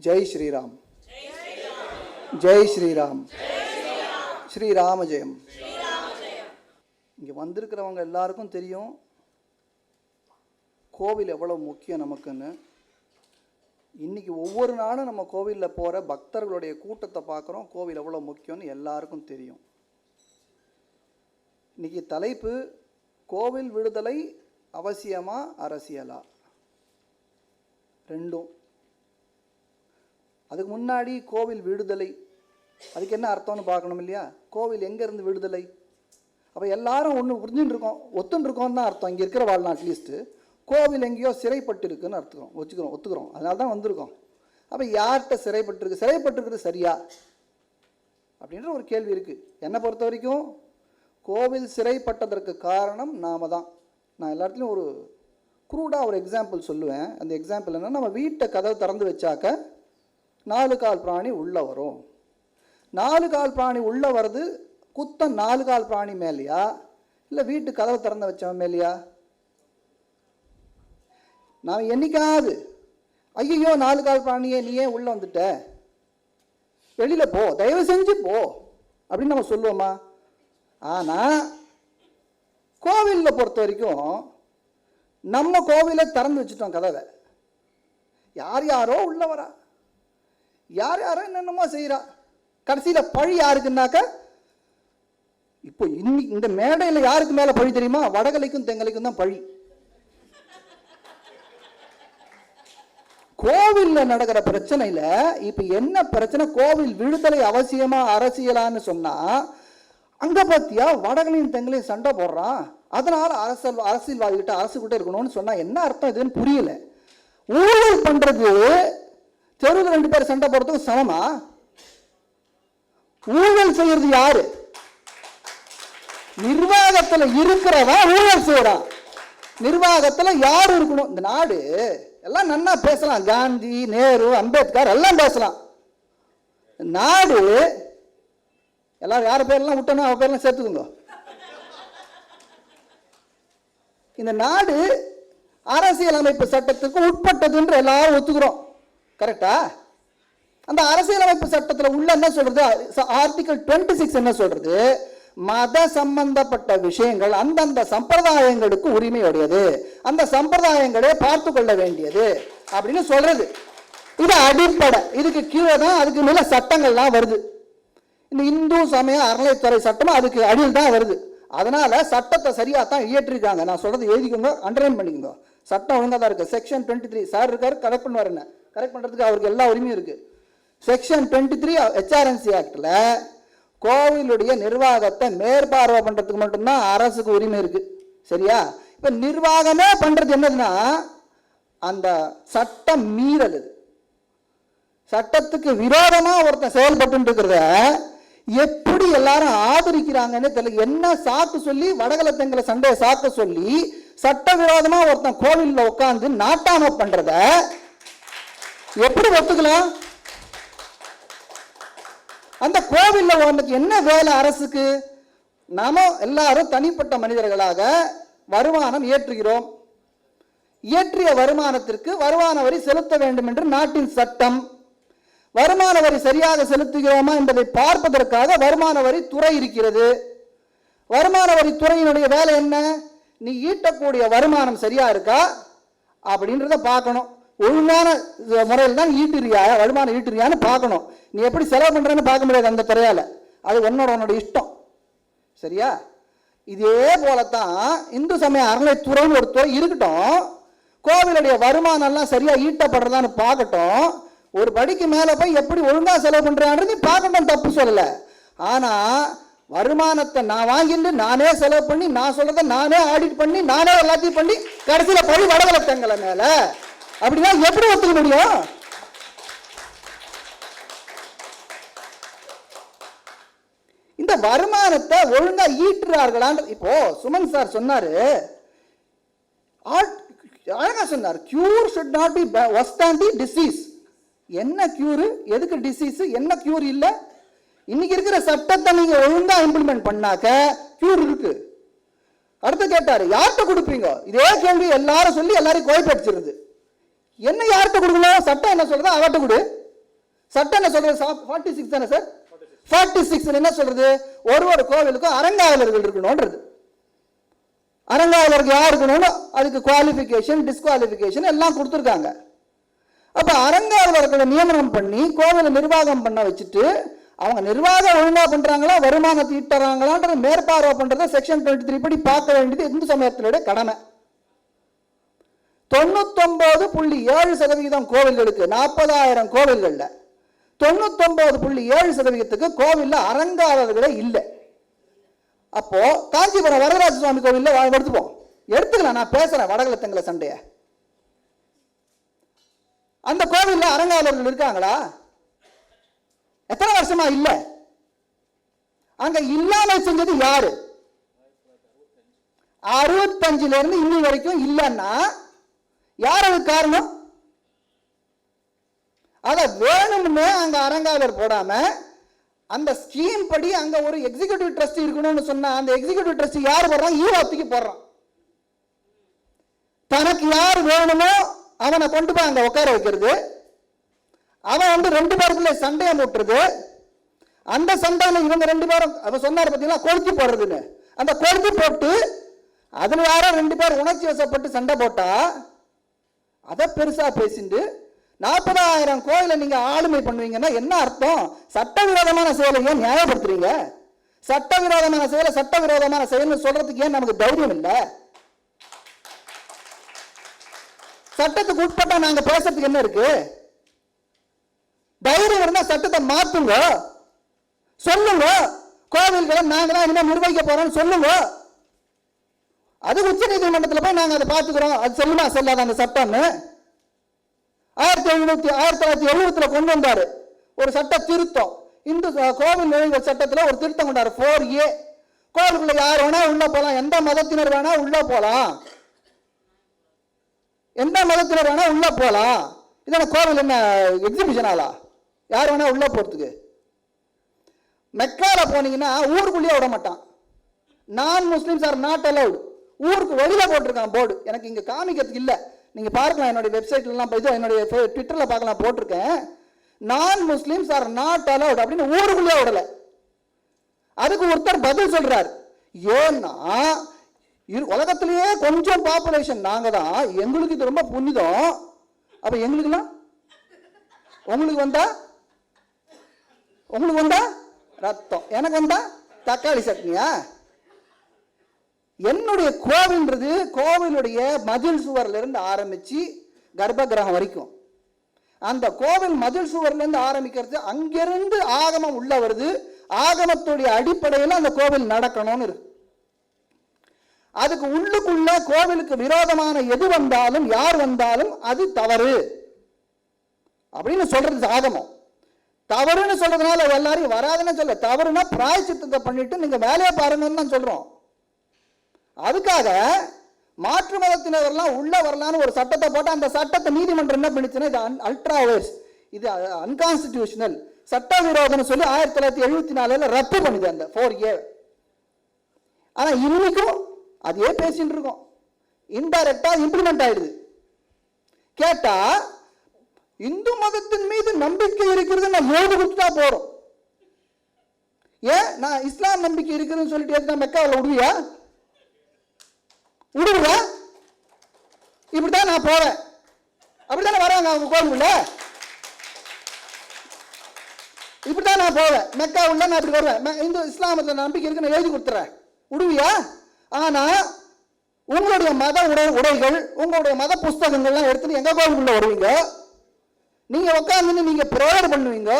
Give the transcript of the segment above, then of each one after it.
ஜெய் ஸ்ரீராம், ஜெய் ஸ்ரீராம், ஸ்ரீராம ஜெயம். இங்கே வந்திருக்கிறவங்க எல்லாருக்கும் தெரியும் கோவில் எவ்வளோ முக்கியம் நமக்குன்னு. இன்றைக்கி ஒவ்வொரு நாளும் நம்ம கோவிலில் போகிற பக்தர்களுடைய கூட்டத்தை பார்க்குறோம். கோவில் எவ்வளோ முக்கியம்னு எல்லாருக்கும் தெரியும். இன்றைக்கி தலைப்பு கோவில் விடுதலை அவசியமா அரசியலா, ரெண்டும். அதுக்கு முன்னாடி கோவில் விடுதலை, அதுக்கு என்ன அர்த்தம்னு பார்க்கணும் இல்லையா? கோவில் எங்கேருந்து விடுதலை? அப்போ எல்லாரும் ஒன்று புரிஞ்சுட்டு இருக்கோம், ஒத்துன்னு இருக்கோம்னு தான் அர்த்தம். இங்கே இருக்கிற வாழ்நாள் அட்லீஸ்ட்டு கோவில் எங்கேயோ சிறைப்பட்டு இருக்குன்னு அர்த்தம் ஒத்துக்கிறோம். அதனால தான் வந்திருக்கோம். அப்போ யார்கிட்ட சிறைப்பட்டுருக்கு? சிறைப்பட்டுருக்குறது சரியா அப்படின்ற ஒரு கேள்வி இருக்குது. என்னை பொறுத்த வரைக்கும் கோவில் சிறைப்பட்டதற்கு காரணம் நாம தான். நான் எல்லா இடத்துலையும் ஒரு குரூடாக ஒரு எக்ஸாம்பிள் சொல்லுவேன். அந்த எக்ஸாம்பிள் என்னன்னா, நம்ம வீட்டை கதவை திறந்து வச்சாக்க 4 கால் பிராணி உள்ளே வரும். 4 கால் பிராணி உள்ளே வருது, குத்தம் 4 கால் பிராணி மேலேயா இல்லை வீட்டு கதவை திறந்து வச்சவன் மேலேயா? நான் என்னைக்காவது ஐயோ 4 கால் பிராணியே நீ ஏன் உள்ளே வந்துட்ட, வெளியில் போ, தயவு செஞ்சு போ அப்படின்னு நம்ம சொல்லுவோமா? ஆனால் கோவிலில் பொறுத்த வரைக்கும் நம்ம கோவிலை திறந்து வச்சுட்டோம் கதவை. யாரோ உள்ள வரா, யாரோ என்னென்னமோ செய்கிறா. கடைசியில் பழி யாருக்குன்னாக்க, இப்போ இன்னைக்கு இந்த மேடையில் யாருக்கு மேலே பழி தெரியுமா? வடகலைக்கும் தெங்கலைக்கும் தான் பழி. கோவிலில் நடக்கிற பிரச்சனையில் இப்போ என்ன பிரச்சனை? கோவில் விடுதலை அவசியமா அரசியலான்னு சொன்னால், அங்கே பார்த்தியா வடகலையும் தெங்கலையும் சண்டை போடுறான், அதனால் அரசியல்வாதிகிட்ட அரசுகிட்ட இருக்கணும்னு சொன்னால் என்ன அர்த்தம்? இதுன்னு புரியல. ஊழல் பண்ணுறது தெருவில் 2 பேர் சண்டை போடுறதுக்கு சமமா? ஊழல் செய்யறது யாரு? நிர்வாகத்தில் இருக்கிறவன் ஊழல் செய்யறான். நிர்வாகத்தில் யார் இருக்கணும்? இந்த நாடு எல்லாம் நன்னா பேசலாம், காந்தி, நேரு, அம்பேத்கர் எல்லாம் பேசலாம். நாடு எல்லாரும் யார் பேரெல்லாம் விட்டணும் அவ பேரெல்லாம் சேர்த்துக்கோங்க. இந்த நாடு அரசியலமைப்பு சட்டத்துக்கு உட்பட்டதுன்ற எல்லாரும் ஒத்துக்கிறோம். கரெக்டா? அந்த அரசியலமைப்பு சட்டத்தில் உள்ள என்ன சொல்றது? ஆர்டிகல் 26 என்ன சொல்றது? மத சம்பந்தப்பட்ட விஷயங்கள் அந்தந்த சம்பிரதாயங்களுக்கு உரிமையுடையது, அந்த சம்பிரதாயங்களே பார்த்து கொள்ள வேண்டியது அப்படின்னு சொல்றது. இது அடிப்படை. இதுக்கு கீழே தான் அதுக்கு மேல சட்டங்கள்லாம் வருது. இந்த இந்து சமய அறநிலைத்துறை சட்டமும் அதுக்கு அடியில் தான் வருது. அதனால சட்டத்தை சரியா தான் இயற்றிருக்காங்க. நான் சொல்றது எழுதிக்கோங்க, அண்டர்லைன் பண்ணிக்கோங்க. சட்டம் ஒழுங்காக தான் இருக்கு. செக்ஷன் 23 சார் இருக்காரு, கரெக்ட் பண்ணுவார். என்ன கரெக்ட் பண்றதுக்கு அவருக்கு எல்லா உரிமையும் இருக்கு. செக்ஷன் 23 HRNC ஆக்டில் கோவிலுடைய நிர்வாகத்தை மேற்பார்வை பண்றதுக்கு மட்டும்தான் அரசுக்கு உரிமை இருக்கு. சரியா? இப்ப நிர்வாகமே பண்றது என்னதுன்னா அந்த சட்டம் மீறல். சட்டத்துக்கு விரோதமா ஒருத்தன் செயல்பட்டு இருக்கிறத எப்படி எல்லாரும் ஆதரிக்கிறாங்கன்னு தெரியல. என்ன சாக்கு சொல்லி வடகலை தெங்கலை சண்டையை சாக்க சொல்லி சட்டவிரோதமா ஒருத்தன் கோவிலில் உட்கார்ந்து நாட்டாம பண்றத எப்படி ஒத்துக்கலாம்? அந்த கோவில்ல உனக்கு என்ன வேலை அரசுக்கு? நாம எல்லாரும் தனிப்பட்ட மனிதர்களாக வருமானம் ஏற்றுகிறோம். இயற்றிய வருமானத்திற்கு வருமான வரி செலுத்த வேண்டும் என்று நாட்டின் சட்டம். வருமான வரி சரியாக செலுத்துகிறோமா என்பதை பார்ப்பதற்காக வருமான வரி துறை இருக்கிறது. வருமான வரி துறையினுடைய வேலை என்ன? நீ ஈட்டக்கூடிய வருமானம் சரியா இருக்கா அப்படின்றத பார்க்கணும். ஒழுங்கான முறையில் தான் ஈட்டுறியா, வருமானம் ஈட்டுறியான்னு பார்க்கணும். நீ எப்படி செலவு பண்றேன்னு பார்க்க முடியாது அந்த துறையால. அது உன்னோட இஷ்டம். சரியா? இதே போலத்தான் இந்து சமய அறநிலைத்துறைன்னு ஒரு துறை இருக்கட்டும். கோவிலுடைய வருமானம் எல்லாம் சரியா ஈட்டப்படுறதான்னு பார்க்கட்டும். ஒரு படிக்கு மேல போய் எப்படி ஒழுங்கா செலவு பண்றான்னு பார்க்கட்டும், தப்பு சொல்லல. ஆனா வருமானத்தை நான் வாங்கிட்டு நானே செலவு பண்ணி, நான் சொல்றதை நானே ஆடிட் பண்ணி, நானே எல்லாத்தையும் பண்ணி கடைசியில பழி வடகலை தெங்கலை மேல அப்படின்னா எப்படி ஒத்துக்க முடியும்? இந்த வருமானத்தை ஒழுங்கா ஈட்டுறார்களான். இப்போ சுமன் சார் சொன்னாரு, அழகா சொன்னார், cure should not be worse than the disease. என்ன கியூர்? எதுக்கு டிசீஸ்? என்ன கியூர் இல்ல? இன்னைக்கு இருக்கிற சட்டத்தை நீங்க ஒழுங்கா இம்ப்ளிமெண்ட் பண்ணாக்க கியூர் இருக்கு. அடுத்து கேட்டாரு, யார்கிட்ட கொடுப்பீங்க? இதே கேள்வி எல்லாரும் சொல்லி எல்லாரையும் குழப்படிச்சிருது. என்ன யார்கிட்ட கொடுக்கணும்? சட்டம் என்ன சொல்றது? அவட்ட கொடு. சட்டம் என்ன சொல்றது? 46 தானே சார்? 46 என்ன சொல்றது? ஒரு கோவிலுக்கும் அறங்காவலர்கள் இருக்கணும்ன்றது. அறங்காவலருக்கு யார் இருக்கணும்னு அதுக்கு குவாலிஃபிகேஷன், டிஸ்குவாலிஃபிகேஷன் எல்லாம் கொடுத்துருக்காங்க. அப்ப அறங்காவலர்களை நியமனம் பண்ணி கோவிலை நிர்வாகம் பண்ண வச்சுட்டு அவங்க நிர்வாகம் ஒழுங்கா பண்றாங்களா, வருமானத்தை ஈட்டுறாங்களான்றது மேற்பார்வை பண்றதை செக்ஷன் 23 படி பார்க்க வேண்டியது இந்து சமயத்தினுடைய கடமை. 99.7% கோவில்களுக்கு, 40,000 கோவில்கள்ல 99.7%க்கு கோவில்ல அறங்காவலர்களே இல்லை. அப்போ காஞ்சிபுரம் வரதராஜ சுவாமி கோவில்ல எடுத்துப்போம், எடுத்துக்கலாம், நான் பேசுறேன் வடகல தெங்கல சண்டைய. அந்த கோவில்ல அறங்காவலர்கள் இருக்காங்களா? எத்தனை வருஷமா இல்ல? அங்க இல்லாம செஞ்சது யாரு? 65 இருந்து இன்னும் வரைக்கும் இல்லைன்னா யார் அதுக்கு காரணம்? அத வேணும்னு அங்க அறங்காவலர் போடாம அந்த ஸ்கீம் படி அங்க ஒரு எக்ஸிகியூட்டிவ் ட்ரஸ்டி இருக்கணும்னு சொன்னா அந்த எக்ஸிகியூட்டிவ் ட்ரஸ்டி யார் போடுறான்? ஈவாத்துக்கு போடுறான். தனக்கு யார் வேணுமோ அவனை கொண்டு போய் அங்க உட்கார வைக்கிறது. அவன் 2 பேருக்குள்ள சண்டையை மூட்டுறது. அந்த சண்டையில இவங்க 2 பேரும் அவன் சொன்னார் பார்த்தீங்களா, கொளுத்தி போடுறதுன்னு. அந்த கொளுத்தி போட்டு அதுல யாரோ 2 பேர் உணர்ச்சி வசப்பட்டு சண்டை போட்டா அதை பெருசா பேசிட்டு 40,000 கோயிலை நீங்க ஆளுமை பண்ணுவீங்கன்னா என்ன அர்த்தம்? சட்டவிரோதமான செயலை ஏன் நியாயப்படுத்துறீங்க? சட்டவிரோதமான செயலை சட்டவிரோதமான செயல்னு சொல்றதுக்கு ஏன் நமக்கு தைரியம் இல்லை? சட்டத்துக்கு உட்பட்டா நாங்க பேசுறதுக்கு என்ன இருக்கு? தைரியம் இருந்தா சட்டத்தை மாத்துங்க, சொல்லுங்க. கோவில்களை நாங்க தான் இனிமே நிர்வகிக்க போறோம்னு சொல்லுங்க. அது உச்ச நீதிமன்றத்தில் போய் நாங்க அதை பார்த்துக்கிறோம், அது சொல்லுமா சொல்லாத அந்த சட்டம்னு 1970 கொண்டு வந்தாரு ஒரு சட்ட திருத்தம். இந்து கோவில் நுழைவு சட்டத்தில் ஒரு திருத்தம் கொண்டாரு 4A. கோவிலுக்குள்ள யார் வேணா உள்ள போலாம், எந்த மதத்தினர் வேணா உள்ள போலாம், எந்த மதத்தினர் வேணா உள்ள போலாம். இதென்ன கோவில் என்ன எக்ஸிபிஷன் ஆளா? யார் வேணா உள்ள போறதுக்கு? மெக்கால போனீங்கன்னா ஊருக்குள்ளேயே விட மாட்டான். நான் முஸ்லிம்ஸ் ஆர் நாட் அலவுட். ஊருக்கு வெளியில போட்டிருக்கான் போர்டு. எனக்கு இங்க காமிக்கிறதுக்கு இல்லை, நீங்க பார்க்கலாம் என்னுடைய வெப்சைட்லாம், என்னுடைய ட்விட்டர்ல பார்க்கலாம், போட்டிருக்கேன். நான் முஸ்லிம்ஸ் ஆர் நாட் அலவுட் அப்படின்னு ஊருக்குள்ளேயே விடல. அதுக்கு ஒருத்தர் பதில் சொல்றாரு, ஏன்னா உலகத்திலேயே கொஞ்சம் பாப்புலேஷன் நாங்க தான், எங்களுக்கு இது ரொம்ப புனிதம். அப்ப எங்களுக்குலாம் உங்களுக்கு வந்தா ரத்தம், எனக்கு வந்தா தக்காளி சட்னியா? என்னுடைய கோவில்ன்றது கோவிலுடைய மதில் சுவர்ல இருந்து ஆரம்பிச்சு கர்ப்ப கிரகம் வரைக்கும், அந்த கோவில் மதில் சுவர்ல இருந்து ஆரம்பிக்கிறது, அங்கிருந்து ஆகமம் உள்ள வருது. ஆகமத்துடைய அடிப்படையில் அந்த கோவில் நடக்கணும்னு இருக்கு. அதுக்கு உள்ளுக்குள்ள கோவிலுக்கு விரோதமான எது வந்தாலும் யார் வந்தாலும் அது தவறு அப்படின்னு சொல்றது ஆகமம். தவறுன்னு சொல்றதுனால எல்லாரையும் வராதுன்னு சொல்ல, தவறுனா பிராயச்சித்தத்தை பண்ணிட்டு நீங்க வேலையை பாருங்கன்னு தான் சொல்றோம். அதுக்காக மாற்று மதத்தினரெல்லாம் உள்ள வரலான்னு ஒரு சட்டத்தை போட்டு அந்த சட்டத்தை நீதிமன்றம் என்ன பண்ணிச்சுன்னா இது அல்ட்ரா வைரஸ், இது அன்கான்ஸ்டிடியூஷனல், சட்டவிரோதம்னு சொல்லி 1974 ரத்து பண்ணுது அந்த 4A. ஆனா இன்னைக்கும் அதே பேசிட்டு இருக்கோம், இன்டைரக்டா இம்ப்ளிமெண்ட் ஆயிடுது. கேட்டா இந்து மதத்தின் மீது நம்பிக்கை இருக்கிறது நான் எழுதி கொடுத்துட்டா போறோம். ஏன் நான் இஸ்லாம் நம்பிக்கை இருக்குதுன்னு சொல்லிட்டு மெக்காவில் விடுவியா? விடுவா? இப்படித்தான் நான் போறேன், அப்படித்தானே வராங்க அவங்க கோவிலுக்குள்ள, இப்படித்தான் நான் போவேன் மெக்கா உள்ள, நான் இப்படி வருவேன், இந்து இஸ்லாமத்தில் நம்பிக்கை இருக்குன்னு எழுதி கொடுத்துறேன், விடுவியா? ஆனா உங்களுடைய மத உடைகள், உங்களுடைய மத புஸ்தகங்கள்லாம் எடுத்துட்டு எங்க கோவிலுக்குள்ள வருவீங்க, நீங்க உட்காந்து நீங்க பிரேயர் பண்ணுவீங்க,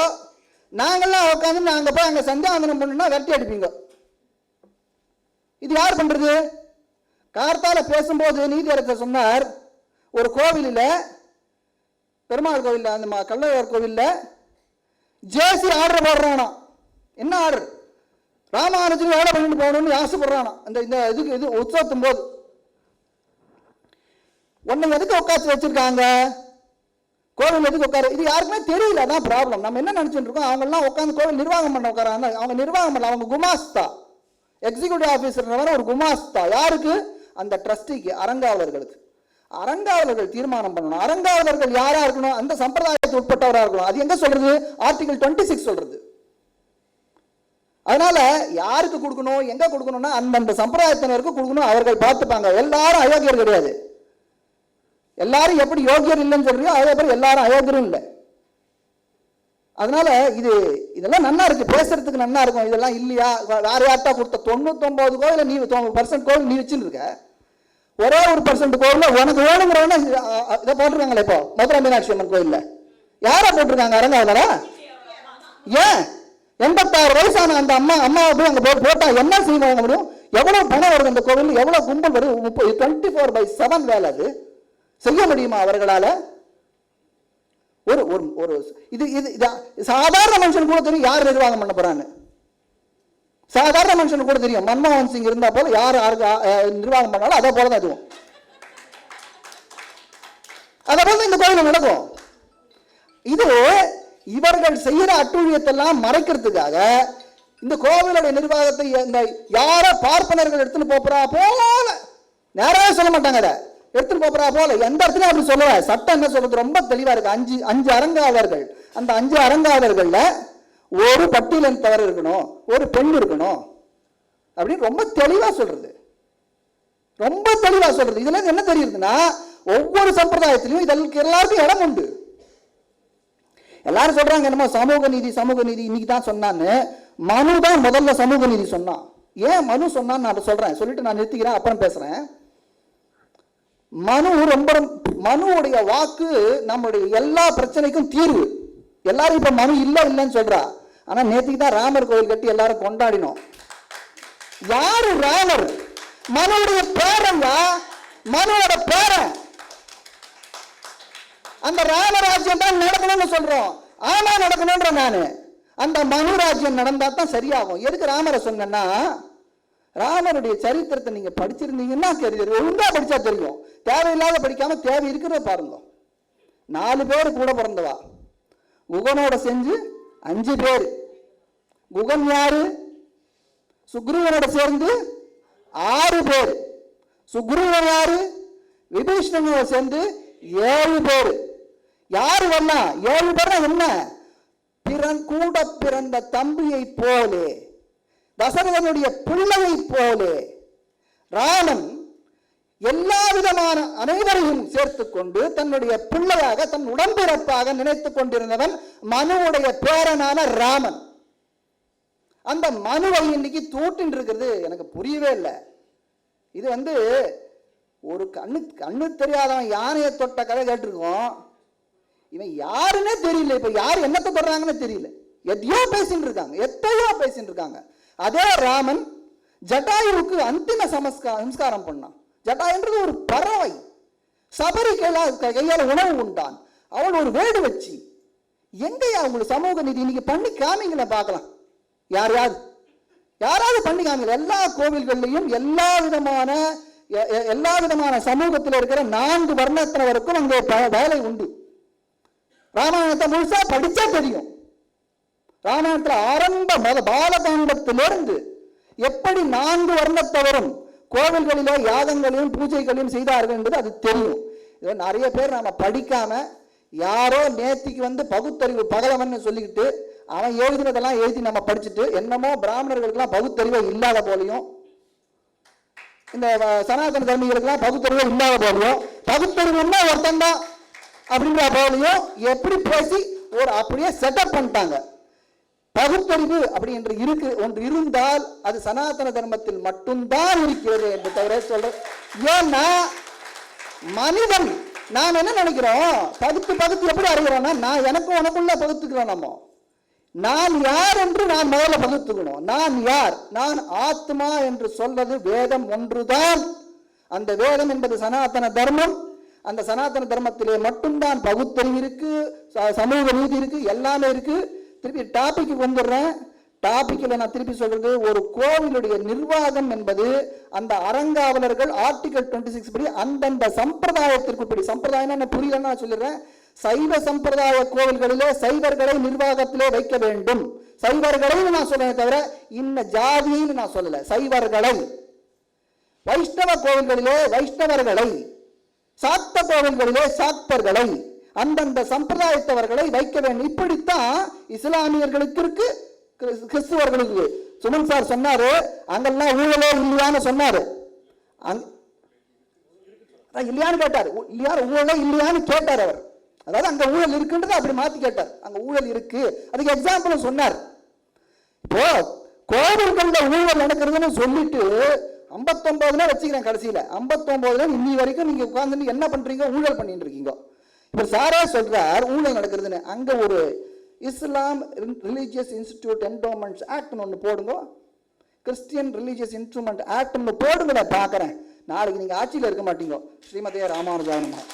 நாங்கெல்லாம் உட்காந்து நாங்க போய் அங்க சந்தியாவந்தனம் பண்ணா வெட்டி அடிப்பீங்க. இது யார் பண்றது? கார்த்தால பேசும்போது நீதியரசர் சொன்னார், ஒரு கோவிலில், பெருமாள் கோவில், அந்த கள்ளழகர் கோவிலில் ஜேசி ஆர்டர் போடுறானா. என்ன ஆர்டர்? ராமானுஜன் வேலை பண்ணிட்டு போகணும்னு ஆசைப்படுறானா அந்த இது உற்சவத்தும் போது. ஒன்னு எதுக்கு உட்காந்து வச்சிருக்காங்க கோவில், எதுக்கு உட்காரு? இது யாருக்குமே தெரியல, அதான் ப்ராப்ளம். நம்ம என்ன நினைச்சுட்டு இருக்கோம், அவங்க எல்லாம் உட்காந்து கோவில் நிர்வாகம் பண்ண உட்காராங்க. அவங்க நிர்வாகம் பண்ணல, அவங்க குமாஸ்தா, எக்ஸிக்யூட்டிவ் ஆபீசர் ஒரு குமாஸ்தா. யாருக்கு? அந்த ட்ரஸ்டிக்கு, அறங்காவலர்களுக்கு. அறங்காவலர்கள் தீர்மானம் பண்ணணும். அறங்காவலர்கள் யாரா இருக்கணும்? அந்த சம்பிரதாயத்துக்கு உட்பட்டவராக இருக்கணும். அது எங்க சொல்றது? ஆர்டிகல் 26 சொல்றது. அதனால யாருக்கு கொடுக்கணும், எங்க கொடுக்கணும்னா அந்தந்த சம்பிரதாயத்தினருக்கு கொடுக்கணும். அவர்கள் பார்த்துப்பாங்க. எல்லாரும் அயோக்கியர் கிடையாது. எல்லாரும் எப்படி யோகியர் இல்லைன்னு சொல்றியோ அதே போல எல்லாரும் அயோக்கியரும் இல்லை. அதனால இதெல்லாம் நன்னா இருக்கு, பேசுறதுக்கு நன்னா இருக்கும். இதெல்லாம் இல்லையா? வேற யார்ட்டா கொடுத்த 99 கோவில் நீ 90% கோவில் நீ வச்சுட்டு இருக்க. ஒரே ஒரு % கோவில் உனக்கு வேணுங்கிறவன இதை போட்டிருக்காங்களே. இப்போ மதுரை மீனாட்சி அம்மன் கோயில்ல யாரா போட்டிருக்காங்க? அறங்காவலரா? ஏன் 86 வயசான அந்த அம்மாவை போய் அங்க போட்டா என்ன செய்ய முடியும்? எவ்வளவு பணம் வருது அந்த கோவில்? எவ்வளவு கும்பல் வருது? 24/7 வேலை. அது செய்ய முடியுமா அவர்களால? ஒரு ஒரு இது சாதாரண மனுஷன் கூட தெரியும் யார் நிர்வாகம் பண்ண போறான்னு. சாதாரண மனுஷன் கூட தெரியும். மன்மோகன் சிங் இருந்தா போல யார் நிர்வாகம் பண்ணாலும் அதே போலதான் அதுவும். அதே போல இந்த கோயில் நடக்கும். இது இவர்கள் செய்யற அட்டூழியத்தெல்லாம் மறைக்கிறதுக்காக இந்த கோவிலுடைய நிர்வாகத்தை இந்த யார பார்ப்பனர்கள் எடுத்துன்னு போறா போல நேராக சொல்ல மாட்டாங்க. எடுத்துட்டு போறா போல எந்த இடத்துலயும் அப்படி சொல்லுவ. சட்டம் என்ன சொல்றது? ரொம்ப தெளிவா இருக்கு. 5 அறங்காவலர்கள். அந்த 5 அறங்காவலர்கள்ல ஒரு பட்டியலின் தவறு இருக்கணும், ஒரு பெண் இருக்கணும் அப்படின்னு ரொம்ப தெளிவா சொல்றது. ரொம்ப தெளிவா சொல்றது. இதுல என்ன தெரியுதுன்னா ஒவ்வொரு சம்பிரதாயத்திலையும் இதற்கு எல்லாருக்கும் இடம் உண்டு. எல்லாரும் சொல்றாங்க என்னமோ சமூக நீதி சமூக நீதி இன்னைக்கு தான் சொன்னான்னு. மனு தான் முதல்ல சமூக நீதி சொன்னான். ஏன் மனு சொன்னான்னு நான் சொல்றேன், சொல்லிட்டு நான் நிறுத்திக்கிறேன், அப்புறம் பேசுறேன். மனுவுடைய வாக்கு நம்முடைய எல்லா பிரச்சனைக்கும் தீர்வு. எல்லாரும் இப்ப மனு இல்லைன்னு சொல்றா. ஆனா நேற்றுக்கு தான் ராமர் கோயில் கட்டி எல்லாரும் கொண்டாடினோம். யாரு ராமர்? மனுவுடைய பேரங்க, மனுவோட பேரன். அந்த ராமராஜ்யம் தான் நடக்கணும்னு சொல்றோம். ஆனா நடக்கணும்ன்ற நானு. அந்த மனு ராஜ்யம் நடந்தா தான் சரியாகும். எதுக்கு ராமரை சொன்னா, ராமருடைய சரித்திரத்தை நீங்க படிச்சிருந்தீங்கன்னா ஒழுங்கா படிச்சா தெரியும். தேவையில்லாத படிக்காம தேவை இருக்கிறத பாருங்க. 4 பேர் கூட பிறந்தவா. குகனோட செஞ்சு 5 பேர். குகன் யாரு? சுக்ரீவனோட சேர்ந்து 6 பேர். சுக்ரீவன் யாரு? விபீஷணனோட சேர்ந்து 7 பேர். யாரு வரலாம்? 7 பேர் என்ன? கூட பிறந்த தம்பியை போலே, தசரதனுடைய பிள்ளையை போலே ராமன் எல்லா விதமான அனைவரையும் சேர்த்துக் கொண்டு தன்னுடைய பிள்ளையாக தன் உடம்பிறப்பாக நினைத்துக் கொண்டிருந்தவன் மனுவுடைய பேரனான ராமன். அந்த மனுவை இன்னைக்கு தூட்டின் இருக்கிறது எனக்கு புரியவே இல்லை. இது ஒரு கண்ணு தெரியாதவன் யானையை தொட்ட கதை கேட்டிருக்கோம். இவன் யாருன்னே தெரியல. இப்ப யாரு என்னத்தை தொடுறாங்கன்னு தெரியல. எதையோ பேசிட்டு இருக்காங்க. அதே ராமன் ஜட்டாயுவுக்கு அந்திம சம்ஸ்காரம் பண்ணான். ஜட்டாயுன்றது ஒரு பறவை. சபரி கையால உணவு உண்டான். அவள் ஒரு வேடு வச்சு எங்கயா உங்களுக்கு சமூக நீதி இன்னைக்கு பண்ணி காமிங்கள பார்க்கலாம். யாராவது பண்ணி காமிங்க. எல்லா கோவில்கள்லையும் எல்லா விதமான சமூகத்தில் இருக்கிற 4 வர்ணத்தினருக்கும் அங்கே வேலை உண்டு. ராமாயணத்தை முழுசா படிச்சா தெரியும். ராமாயணத்தில் ஆரம்ப பாலகாண்டத்திலிருந்து எப்படி 4 வர்ணத்தவரும் கோவில்களிலே யாகங்களையும் பூஜைகளையும் செய்தார்கள் என்பது அது தெரியும். நிறைய பேர் நாம படிக்காம யாரோ நேத்திக்கு பகுத்தறிவு பகலவன் சொல்லிக்கிட்டு அவன் எழுதினதெல்லாம் எழுதி நம்ம படிச்சுட்டு என்னமோ பிராமணர்களுக்கெல்லாம் பகுத்தறிவே இல்லாத போலையும், இந்த சனாதன தர்மிகளுக்கெல்லாம் பகுத்தறிவே இல்லாத போலையும், பகுத்தறிவுன்னா ஒருத்தன் தான் அப்படின்ற போலையும் எப்படி பேசி அப்படியே செட்டப் பண்ணிட்டாங்க. பகுத்தறிவு அப்படி என்று ஒன்று இருந்தால் அது சனாதன தர்மத்தில் மட்டும்தான் இருக்கிறது என்று தவிர சொல்ற. ஏன்னா மனிதன் நாம் என்ன நினைக்கிறோம், பகுத்து எப்படி அறிகிறோம்னா, நான் எனக்கும் உனக்குள்ள பகுத்துக்கிறோம். நான் யார் என்று நான் முதல்ல பகுத்துக்கணும். நான் யார்? நான் ஆத்மா என்று சொல்வது வேதம் ஒன்றுதான். அந்த வேதம் என்பது சனாதன தர்மம். அந்த சனாதன தர்மத்திலே மட்டும்தான் பகுத்தறிவு இருக்கு, சமூக நீதி இருக்கு, எல்லாமே இருக்கு. திருப்பி டாபிக் வந்துடுறேன். டாபிக்ல நான் திருப்பி சொல்றது, ஒரு கோவிலுடைய நிர்வாகம் என்பது அந்த அறங்காவலர்கள் ஆர்டிகல் 26 படி அந்தந்த சம்பிரதாயத்திற்கு சம்பிரதாயம் என்ன புரியலன்னு நான் சொல்லிடுறேன். சைவ சம்பிரதாய கோவில்களிலே சைவர்களை நிர்வாகத்திலே வைக்க வேண்டும். சைவர்களை நான் சொல்றேன் தவிர இன்ன ஜாதின்னு நான் சொல்லல. சைவர்களை. வைஷ்ணவ கோவில்களிலே வைஷ்ணவர்களை, சாக்த கோவில்களிலே சாக்தர்களை, அந்தந்த சம்பிரதாயத்தவர்களை வைக்க வேண்டும். இப்படித்தான் இஸ்லாமியர்களுக்கு இருக்கு, கிறிஸ்துவர்களுக்கு. சுமன் சார் சொன்னாரு, அங்கெல்லாம் ஊழலே இல்லையான்னு சொன்னாரு. இல்லையான்னு கேட்டார், ஊழலே இல்லையான்னு கேட்டார் அவர். அதாவது அங்க ஊழல் இருக்குன்றது அப்படி மாத்தி கேட்டார். அங்க ஊழல் இருக்கு, அதுக்கு எக்ஸாம்பிள் சொன்னார். இப்போ கோவில்கள்ல ஊழல் நடக்கிறதுன்னு சொல்லிட்டு 59 வச்சுக்கிறேன், கடைசியில 59 இன்னி வரைக்கும் நீங்க உட்கார்ந்து என்ன பண்றீங்க, ஊழல் பண்ணிட்டு இருக்கீங்க. இப்ப சாரா சொல்றார் ஊழல் நடக்கிறதுன்னு. அங்க ஒரு இஸ்லாம் ரிலீஜியஸ் இன்ஸ்டிடியூட் என்டோமெண்ட்ஸ் ஆக்ட்னு ஒன்று போடுங்க, கிறிஸ்டியன் ரிலீஜியஸ் இன்ஸ்ட்ருமெண்ட் ஆக்ட்னு போடுங்க, நான் பார்க்குறேன். நாளைக்கு நீங்கள் ஆட்சியில் இருக்க மாட்டீங்க. ஸ்ரீமதே ராமானுஜாயனமஹ.